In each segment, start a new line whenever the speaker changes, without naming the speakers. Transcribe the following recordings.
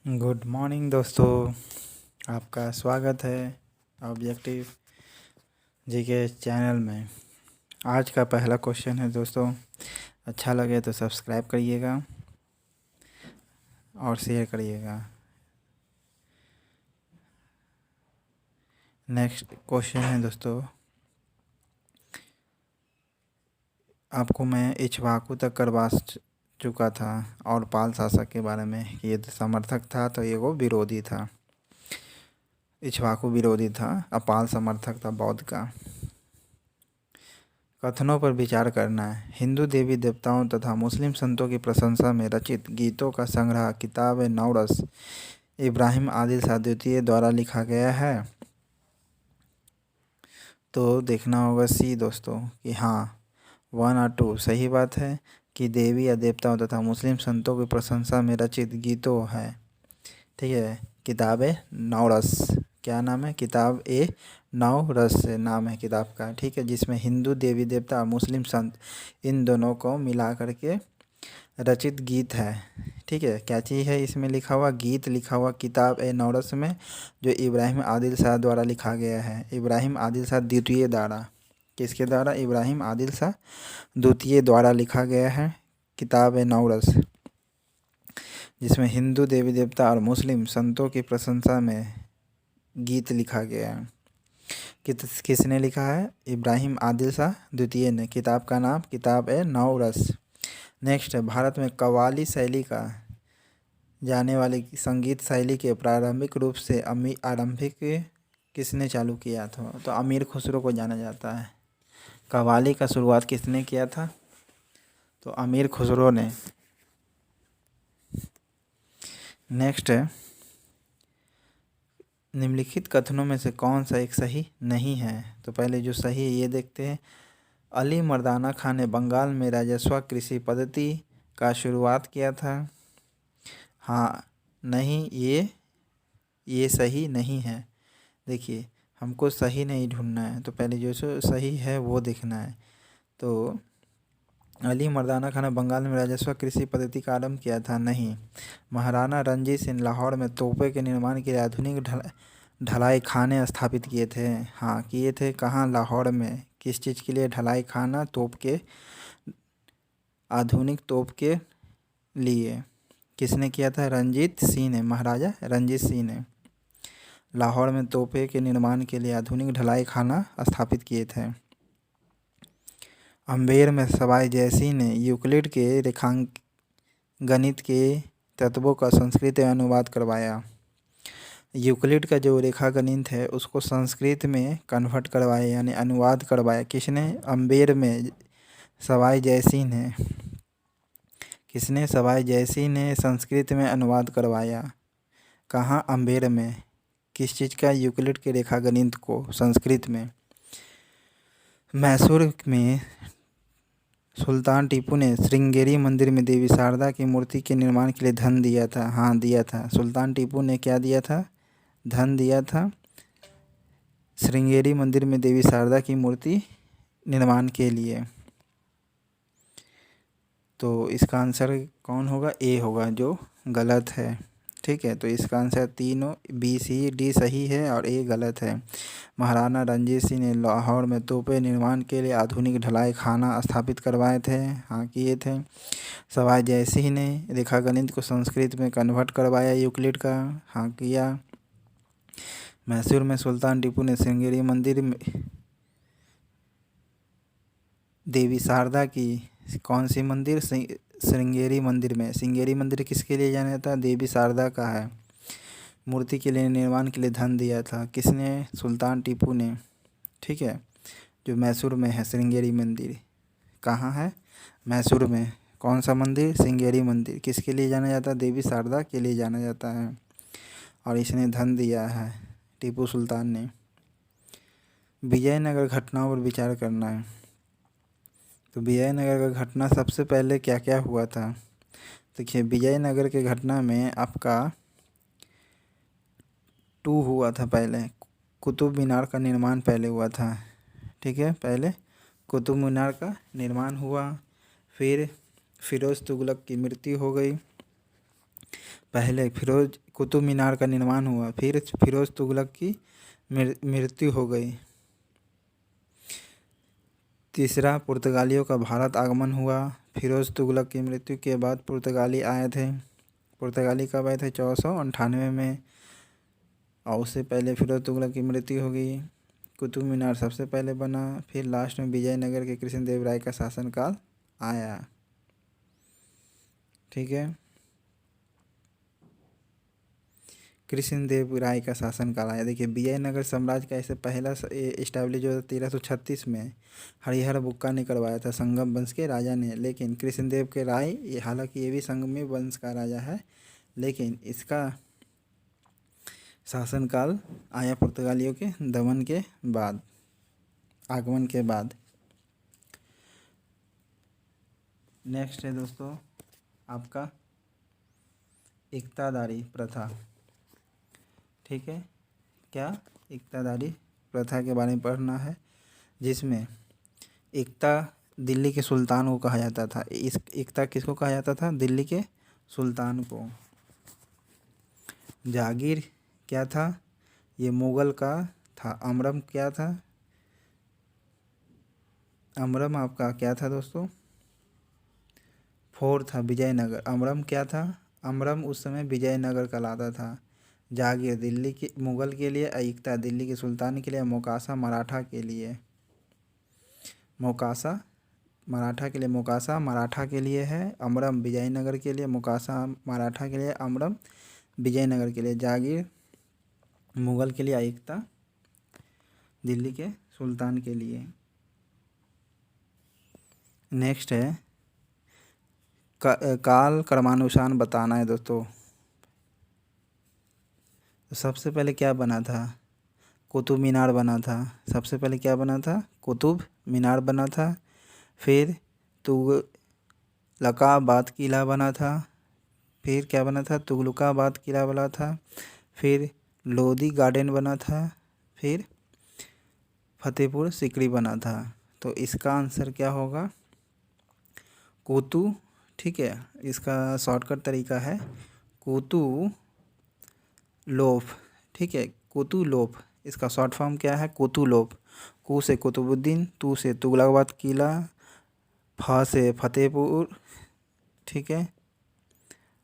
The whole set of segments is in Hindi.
गुड मॉर्निंग दोस्तों, आपका स्वागत है ऑब्जेक्टिव जी के चैनल में। आज का पहला क्वेश्चन है दोस्तों, अच्छा लगे तो सब्सक्राइब करिएगा और शेयर करिएगा। नेक्स्ट क्वेश्चन है दोस्तों, आपको मैं इक्ष्वाकु तक करवा चुका था और पाल शासक के बारे में कि ये समर्थक था तो ये वो विरोधी था। इक्ष्वाकु विरोधी था, अपाल समर्थक था बौद्ध का। कथनों पर विचार करना है। हिंदू देवी देवताओं तथा मुस्लिम संतों की प्रशंसा में रचित गीतों का संग्रह किताब नवरस इब्राहिम आदिल शाह द्वितीय द्वारा लिखा गया है। तो देखना होगा सी दोस्तों कि हाँ 1 और 2 सही बात है कि देवी या देवताओं तथा मुस्लिम संतों की प्रशंसा में रचित गीतों है। ठीक है, किताब नवरस, क्या नाम है? किताब नवरस नाम है किताब का। ठीक है, जिसमें हिंदू देवी देवता और मुस्लिम संत इन दोनों को मिला करके रचित गीत है। ठीक है, क्या चीज़ है इसमें लिखा हुआ? गीत लिखा हुआ किताब नवरस में, जो इब्राहिम आदिल शाह द्वारा लिखा गया है। इब्राहिम आदिल शाह द्वितीय द्वारा, किसके द्वारा? इब्राहिम आदिल शाह द्वितीय द्वारा लिखा गया है किताब नवरस, जिसमें हिंदू देवी देवता और मुस्लिम संतों की प्रशंसा में गीत लिखा गया है। किसने लिखा है? इब्राहिम आदिल शाह द्वितीय ने। किताब का नाम किताब नवरस। नेक्स्ट है, भारत में कव्वाली शैली का जाने वाली संगीत शैली के प्रारंभिक रूप से आरंभिक किसने चालू किया था? तो अमीर खुसरो को जाना जाता है। कव्वाली का शुरुआत किसने किया था? तो अमीर खुसरो ने। नेक्स्ट है, निम्नलिखित कथनों में से कौन सा एक सही नहीं है? तो पहले जो सही है ये देखते हैं। अली मर्दाना खान ने बंगाल में राजस्व कृषि पद्धति का शुरुआत किया था। हाँ, नहीं, ये सही नहीं है। देखिए, हमको सही नहीं ढूंढना है, तो पहले जो सही है वो देखना है। तो अली मर्दाना खान ने बंगाल में राजस्व कृषि पद्धति का आरंभ किया था, नहीं। महाराणा रंजीत सिंह लाहौर में तोपों के निर्माण के लिए आधुनिक ढलाई खाने स्थापित किए थे। हाँ, किए थे। कहाँ? लाहौर में। किस चीज़ के लिए? ढलाई खाना, तोप के, आधुनिक तोप के लिए। किसने किया था? रंजीत सिंह ने, महाराजा रंजीत सिंह ने लाहौर में तोपे के निर्माण के लिए आधुनिक ढलाई खाना स्थापित किए थे। अम्बेर में सवाई जयसिंह ने यूक्लिड के रेखागणित के तत्वों का संस्कृत में अनुवाद करवाया। यूक्लिड का जो रेखागणित है उसको संस्कृत में कन्वर्ट करवाया, यानी अनुवाद करवाया। किसने? अम्बेर में सवाई जयसिंह ने। किसने? सवाई जयसिंह ने संस्कृत में अनुवाद करवाया। कहाँ? अम्बेर में। किस चीज़ का? यूक्लिड के रेखागणित को संस्कृत में। मैसूर में सुल्तान टीपू ने श्रृंगेरी मंदिर में देवी शारदा की मूर्ति के निर्माण के लिए धन दिया था। हाँ, दिया था। सुल्तान टीपू ने क्या दिया था? धन दिया था श्रृंगेरी मंदिर में देवी शारदा की मूर्ति निर्माण के लिए। तो इसका आंसर कौन होगा? ए होगा, जो गलत है। ठीक है, तो इसका आंसर तीनों बी सी डी सही है और ए गलत है। महाराणा रंजीत सिंह ने लाहौर में तोपे निर्माण के लिए आधुनिक ढलाई खाना स्थापित करवाए थे। हाँ, किए थे। सवाई जयसिंह ने रेखागणित को संस्कृत में कन्वर्ट करवाया यूक्लिड का। हाँ, किया। मैसूर में सुल्तान टीपू ने श्रृंगेरी मंदिर में देवी शारदा की, कौन सी मंदिर? श्रृंगेरी मंदिर में। श्रृंगेरी मंदिर किसके लिए जाना जाता है? देवी शारदा का है। मूर्ति के लिए, निर्माण के लिए धन दिया था। किसने? सुल्तान टीपू ने। ठीक है, जो मैसूर में है श्रृंगेरी मंदिर। कहाँ है? मैसूर में। कौन सा मंदिर? श्रृंगेरी मंदिर। किसके लिए जाना जाता है? देवी शारदा के लिए जाना जाता है, और इसने धन दिया है टीपू सुल्तान ने। विजयनगर घटनाओं पर विचार करना है। तो विजयनगर का घटना सबसे पहले क्या क्या हुआ था? देखिए, विजयनगर के घटना में आपका 2 हुआ था। पहले कुतुब मीनार का निर्माण पहले हुआ था। ठीक है, पहले कुतुब मीनार का निर्माण हुआ, फिर फिरोज़ तुगलक की मृत्यु हो गई, पहले फिरोज कुतुब मीनार का निर्माण हुआ, फिर फिरोज तुगलक की मृत्यु हो गई। तीसरा, पुर्तगालियों का भारत आगमन हुआ। फिरोज तुगलक की मृत्यु के बाद पुर्तगाली आए थे। पुर्तगाली कब आए थे? 1498 में, और उससे पहले फिरोज तुगलक की मृत्यु हो गई। कुतुब मीनार सबसे पहले बना, फिर लास्ट में विजयनगर के कृष्णदेव राय का शासनकाल आया। ठीक है, कृष्णदेव राय का शासनकाल आया। देखिए, विजयनगर साम्राज्य का ऐसे पहला इस्टेब्लिश जो 1336 में हरिहर बुक्का ने करवाया था, संगम वंश के राजा ने। लेकिन कृष्णदेव के राय, ये हालांकि ये भी संगमी वंश का राजा है, लेकिन इसका शासनकाल आया पुर्तगालियों के दमन के बाद, आगमन के बाद। नेक्स्ट है दोस्तों आपका इक्तादारी प्रथा। ठीक है, क्या? इक्तादारी प्रथा के बारे में पढ़ना है, जिसमें इक्ता दिल्ली के सुल्तान को कहा जाता था। इस इक्ता किसको कहा जाता था? दिल्ली के सुल्तान को। जागीर क्या था? ये मुगल का था। अमरम क्या था? अमरम आपका क्या था दोस्तों? फोर्थ था विजयनगर। अमरम क्या था? अमरम उस समय विजयनगर कहलाता था। जागीर दिल्ली के मुगल के लिए, इक्ता दिल्ली के सुल्तान के लिए, मोकासा मराठा के लिए। मोकासा मराठा के लिए, मोकासा मराठा के लिए है। अमरम विजयनगर के लिए, मोकासा मराठा के लिए, अमरम विजयनगर के लिए। जागीर मुगल के लिए, इक्ता दिल्ली के सुल्तान के लिए। नेक्स्ट है काल क्रमानुसार बताना है दोस्तों। तो सबसे पहले क्या बना था? कुतुब मीनार बना था। सबसे पहले क्या बना था? कुतुब मीनार बना था। फिर तुगलकाबाद किला बना था। फिर क्या बना था? तुगलकाबाद किला बना था। फिर लोधी गार्डन बना था। फिर फतेहपुर सिकरी बना था। तो इसका आंसर क्या होगा? कोतु। ठीक है, इसका शॉर्टकट तरीका है कोतु लोफ। ठीक है, कोतु लोफ, इसका शॉर्ट फॉर्म क्या है? कोतु लोफ। कु से कुतुबुद्दीन, तू से तुगलकाबाद किला, फा से फतेहपुर, ठीक है,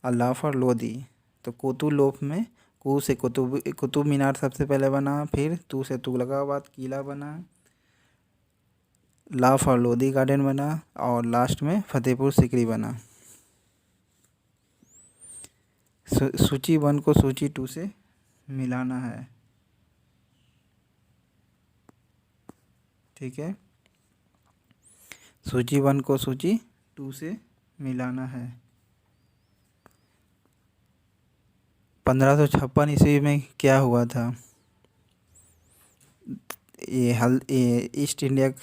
अल्लाह फॉर लोधी। तो कोतु लोफ में कु से कुतुब मीनार सबसे पहले बना, फिर तू से तुगलकाबाद किला बना, ला फॉर लोधी गार्डन बना, और लास्ट में फतेहपुर सिकरी बना। सूची 1 को सूची 2 से मिलाना है। ठीक है, सूची 1 को सूची 2 से मिलाना है। 1556 ईस्वी में क्या हुआ था? ये ईस्ट इंडिया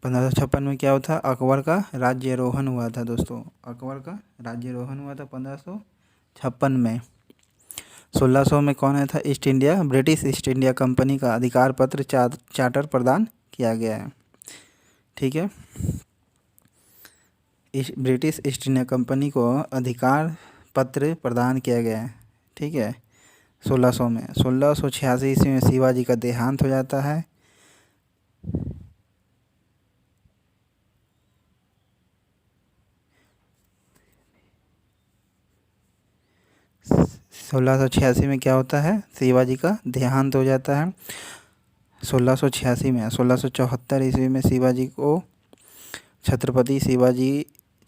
1556 में क्या हुआ था? अकबर का राज्यारोहण हुआ था दोस्तों। अकबर का राज्यारोहण हुआ था 1556 में। 1600 में कौन आया था? ब्रिटिश ईस्ट इंडिया कंपनी का अधिकार पत्र चार्टर प्रदान किया गया है। ठीक है, ब्रिटिश ईस्ट इंडिया कंपनी को अधिकार पत्र प्रदान किया गया है। ठीक है, 1600 में। 1686 ईस्वी में शिवाजी का देहांत हो जाता है। 1686 में क्या होता है? शिवाजी का देहांत हो जाता है 1686 में। 1674 ईस्वी में शिवाजी को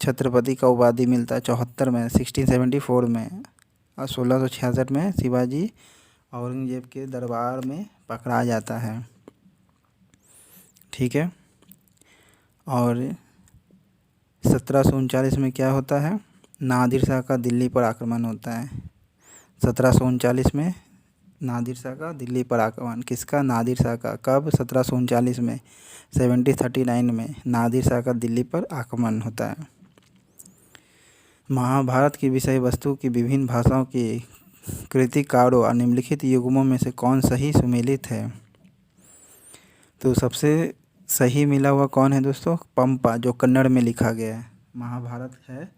छत्रपति का उपाधि मिलता है 74 में, 1674 में। और 1666 में शिवाजी औरंगजेब के दरबार में पकड़ा जाता है। ठीक है, और 1739 में क्या होता है? नादिर शाह का दिल्ली पर आक्रमण होता है। 1739 में नादिर शाह का दिल्ली पर आक्रमण। किसका? नादिर शाह का। कब? 1739 में, 1739 में नादिर शाह का दिल्ली पर आक्रमण होता है। महाभारत की विषय वस्तु की विभिन्न भाषाओं की कृतिकारों और निम्नलिखित युग्मों में से कौन सही सुमेलित है? तो सबसे सही मिला हुआ कौन है दोस्तों? पंपा, जो कन्नड़ में लिखा गया है। महाभारत है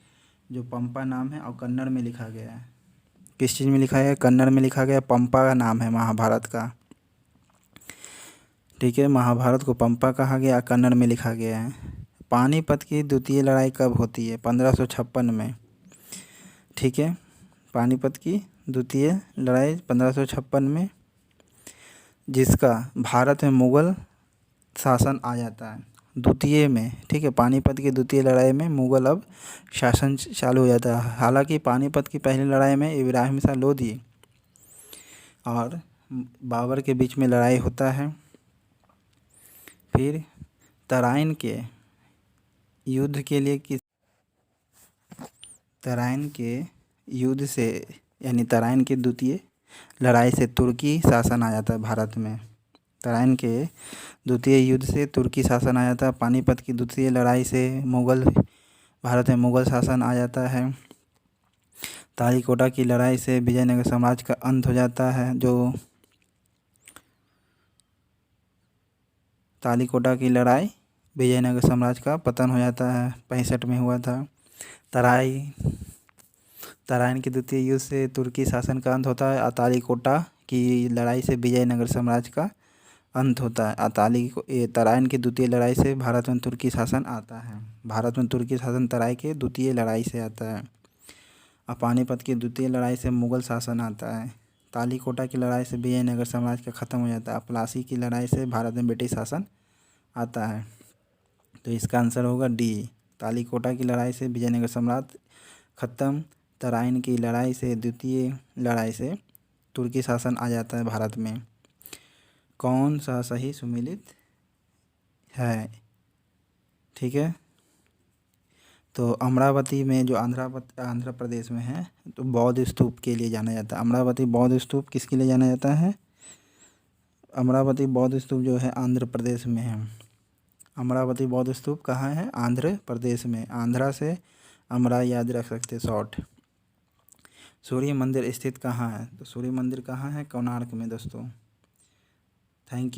जो पंपा नाम है और कन्नड़ में लिखा गया है। किस चीज़ में लिखा है? कन्नड़ में लिखा गया, पंपा का नाम है महाभारत का। ठीक है, महाभारत को पंपा कहा गया, कन्नड़ में लिखा गया है। पानीपत की द्वितीय लड़ाई कब होती है? 1556 में। ठीक है, पानीपत की द्वितीय लड़ाई 1556 में, जिसका भारत में मुग़ल शासन आ जाता है द्वितीय में। ठीक है, पानीपत की द्वितीय लड़ाई में मुग़ल अब शासन चालू हो जाता है। हालांकि पानीपत की पहली लड़ाई में इब्राहिम शाह लोधी और बाबर के बीच में लड़ाई होता है। फिर तराइन के युद्ध के लिए तराइन के युद्ध से, यानी तराइन की द्वितीय लड़ाई से तुर्की शासन आ जाता है भारत में। तराइन के द्वितीय युद्ध से तुर्की शासन आ जाता है। पानीपत की द्वितीय लड़ाई से भारत में मुग़ल शासन आ जाता है। तालीकोटा की लड़ाई से विजयनगर साम्राज्य का अंत हो जाता है। जो तालीकोटा की लड़ाई विजयनगर साम्राज्य का पतन हो जाता है, 65 में हुआ था। तराइन के द्वितीय युद्ध से तुर्की शासन का अंत होता है। तालीकोटा की लड़ाई से विजयनगर साम्राज्य का अंत होता है। तराइन की द्वितीय लड़ाई से भारत में तुर्की शासन आता है। भारत में तुर्की शासन तराइन के द्वितीय लड़ाई से आता है। और पानीपत की द्वितीय लड़ाई से मुग़ल शासन आता है। तालीकोटा की लड़ाई से विजयनगर साम्राज्य का ख़त्म हो जाता है। प्लासी की लड़ाई से भारत में ब्रिटिश शासन आता है। तो इसका आंसर होगा डी, तालीकोटा की लड़ाई से विजयनगर साम्राज्य ख़त्म, तराइन की लड़ाई से द्वितीय लड़ाई से तुर्की शासन आ जाता है भारत में। कौन सा सही सुमेलित है? ठीक है, तो अमरावती में जो आंध्र प्रदेश में है, तो बौद्ध स्तूप के लिए जाना जाता है। अमरावती बौद्ध स्तूप किसके लिए जाना जाता है? अमरावती बौद्ध स्तूप जो है आंध्र प्रदेश में है। अमरावती बौद्ध स्तूप कहाँ है? आंध्र प्रदेश में। आंध्रा से अमरा याद रख सकते शॉर्ट। सूर्य मंदिर स्थित कहाँ है? तो सूर्य मंदिर कहाँ है? कोणार्क में दोस्तों। Thank you.